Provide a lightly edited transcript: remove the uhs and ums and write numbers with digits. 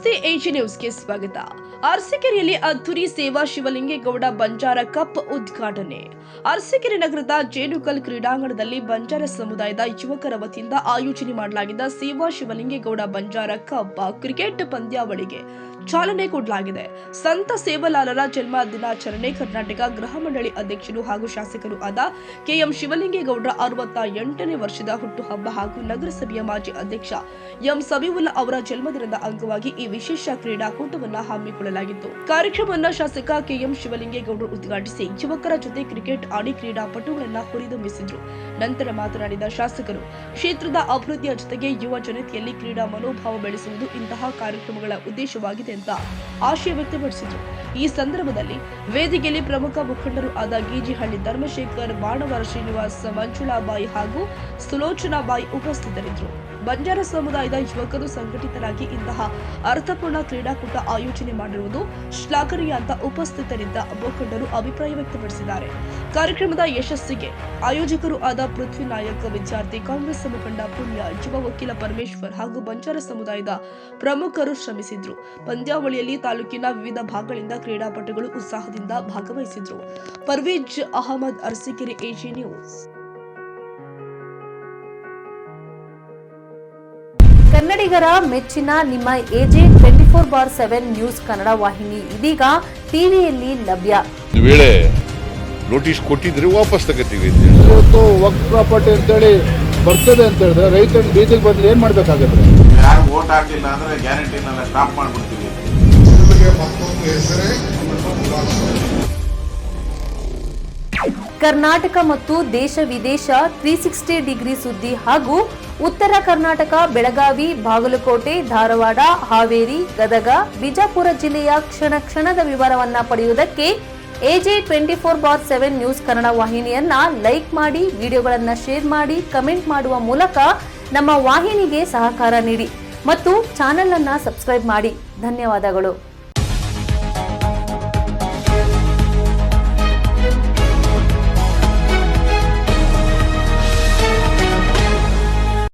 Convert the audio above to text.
ನಮಸ್ತೆ ಎಜಿ ನ್ಯೂಸ್ಗೆ ಸ್ವಾಗತ. ಅರಸೀಕೆರೆಯಲ್ಲಿ ಅದ್ದೂರಿ ಸೇವಾ ಶಿವಲಿಂಗೇಗೌಡ ಬಂಜಾರ ಕಪ್ ಉದ್ಘಾಟನೆ. ಅರಸೀಕೆರೆ ನಗರದ ಜೇನುಕಲ್ ಕ್ರೀಡಾಂಗಣದಲ್ಲಿ ಬಂಜಾರ ಸಮುದಾಯದ ಯುವಕರ ವತಿಯಿಂದ ಆಯೋಜನೆ ಮಾಡಲಾಗಿದ್ದ ಸೇವಾ ಶಿವಲಿಂಗೇಗೌಡ ಬಂಜಾರ ಕಪ್ ಕ್ರಿಕೆಟ್ ಪಂದ್ಯಾವಳಿಗೆ ಚಾಲನೆ ಕೊಡಲಾಗಿದೆ. ಸಂತ ಸೇವಾಲಾಲರ ಜನ್ಮ ದಿನಾಚರಣೆ ಕರ್ನಾಟಕ ಗೃಹ ಮಂಡಳಿ ಅಧ್ಯಕ್ಷರು ಹಾಗೂ ಶಾಸಕರು ಆದ ಕೆಎಂ ಶಿವಲಿಂಗೇಗೌಡರ 68ನೇ ವರ್ಷದ ಹುಟ್ಟುಹಬ್ಬ ಹಾಗೂ ನಗರಸಭೆಯ ಮಾಜಿ ಅಧ್ಯಕ್ಷ ಎಂ ಸಬಿವುಲ್ಲಾ ಅವರ ಜನ್ಮದಿನದ ಅಂಗವಾಗಿ ಈ ವಿಶೇಷ ಕ್ರೀಡಾಕೂಟವನ್ನು ಹಮ್ಮಿಕೊಳ್ಳಲಾಗಿತ್ತು. ಕಾರ್ಯಕ್ರಮವನ್ನು ಶಾಸಕ ಕೆಎಂ ಶಿವಲಿಂಗೇಗೌಡರು ಉದ್ಘಾಟಿಸಿ ಯುವಕರ ಜೊತೆ ಕ್ರಿಕೆಟ್ ಆಡಿ ಕ್ರೀಡಾಪಟುಗಳನ್ನು ಹುರಿದುಂಬಿಸಿದ್ರು. ನಂತರ ಮಾತನಾಡಿದ ಶಾಸಕರು, ಕ್ಷೇತ್ರದ ಅಭಿವೃದ್ಧಿಯ ಜೊತೆಗೆ ಯುವ ಜನತೆಯಲ್ಲಿ ಕ್ರೀಡಾ ಮನೋಭಾವ ಬೆಳೆಸುವುದು ಇಂತಹ ಕಾರ್ಯಕ್ರಮಗಳ ಉದ್ದೇಶವಾಗಿದೆ ಅಂತ ಆಶಯ ವ್ಯಕ್ತಪಡಿಸಿದರು. ಈ ಸಂದರ್ಭದಲ್ಲಿ ವೇದಿಕೆಯಲ್ಲಿ ಪ್ರಮುಖ ಮುಖಂಡರು ಆದ ಗೀಜಿಹಳ್ಳಿ ಧರ್ಮಶೇಖರ್, ಬಾಣವರ ಶ್ರೀನಿವಾಸ್, ಮಂಜುಳಾಬಾಯಿ ಹಾಗೂ ಸುಲೋಚನಾಬಾಯಿ ಉಪಸ್ಥಿತರಿದ್ದರು. ಬಂಜಾರ ಸಮುದಾಯದ ಯುವಕರು ಸಂಘಟಿತರಾಗಿ ಇಂತಹ ಅರ್ಥಪೂರ್ಣ ಕ್ರೀಡಾಕೂಟ ಆಯೋಜನೆ ಮಾಡಿರುವುದು ಶ್ಲಾಘನೀಯ ಅಂತ ಉಪಸ್ಥಿತರಿದ್ದ ಮುಖಂಡರು ಅಭಿಪ್ರಾಯ ವ್ಯಕ್ತಪಡಿಸಿದ್ದಾರೆ. ಕಾರ್ಯಕ್ರಮದ ಯಶಸ್ಸಿಗೆ ಆಯೋಜಕರು ಆದ ಪೃಥ್ವಿ ನಾಯಕ್, ವಿದ್ಯಾರ್ಥಿ ಕಾಂಗ್ರೆಸ್ ಮುಖಂಡ ಪುಣ್ಯ, ಯುವ ವಕೀಲ ಪರಮೇಶ್ವರ್ ಹಾಗೂ ಬಂಜಾರ ಸಮುದಾಯದ ಪ್ರಮುಖರು ಶ್ರಮಿಸಿದ್ರು. ಪಂದ್ಯಾವಳಿಯಲ್ಲಿ ತಾಲೂಕಿನ ವಿವಿಧ ಭಾಗಗಳಿಂದ ಕ್ರೀಡಾಪಟುಗಳು ಉತ್ಸಾಹದಿಂದ ಭಾಗವಹಿಸಿದ್ರು. Parvez Ahmed, Arsikere, AG news. ಕನ್ನಡಿಗರ ಮೆಚ್ಚಿನ ನಿಮ್ಮ ಎಜೆ 24/7 ನ್ಯೂಸ್ ಕನ್ನಡ ವಾಹಿನಿ ಇದೀಗ ಟಿವಿಯಲ್ಲಿ ಲಭ್ಯ. ವೇಳೆ ನೋಟಿಸ್ ಕೊಟ್ಟಿದ್ರೆ ವಾಪಸ್ ತಗೋತೀವಿ. ಇವತ್ತು ವಕ್ಫ್ ಪ್ರಾಪರ್ಟಿ ಅಂತೇಳಿ ಬರ್ತದೆ ಅಂತ ಹೇಳಿದ್ರೆ ರೈತರ ಬೀದಿಗೆ ಬಂದ್ರೆ ಏನ್ ಮಾಡ್ಬೇಕಾಗತ್ತೆ? ಯಾರು ವೋಟ್ ಹಾಕಲಿಲ್ಲ ಅಂದ್ರೆ ಗ್ಯಾರಂಟಿನೆಲ್ಲ ಸ್ಟಾಪ್ ಮಾಡ್ಬಿಡ್ತೀವಿ. ಕರ್ನಾಟಕ ಮತ್ತು ದೇಶ ವಿದೇಶ 360 ಡಿಗ್ರಿ ಸುದ್ದಿ ಹಾಗೂ ಉತ್ತರ ಕರ್ನಾಟಕ, ಬೆಳಗಾವಿ, ಬಾಗಲಕೋಟೆ, ಧಾರವಾಡ, ಹಾವೇರಿ, ಗದಗ, ಬಿಜಾಪುರ ಜಿಲ್ಲೆಯ ಕ್ಷಣ ಕ್ಷಣದ ವಿವರವನ್ನ ಪಡೆಯುವುದಕ್ಕೆ ಎಜೆ 24/7 ನ್ಯೂಸ್ ಕನ್ನಡ ವಾಹಿನಿಯನ್ನ ಲೈಕ್ ಮಾಡಿ, ವಿಡಿಯೋಗಳನ್ನ ಶೇರ್ ಮಾಡಿ, ಕಮೆಂಟ್ ಮಾಡುವ ಮೂಲಕ ನಮ್ಮ ವಾಹಿನಿಗೆ ಸಹಕಾರ ನೀಡಿ ಮತ್ತು ಚಾನೆಲ್ ಅನ್ನ ಸಬ್ಸ್ಕ್ರೈಬ್ ಮಾಡಿ. ಧನ್ಯವಾದಗಳು.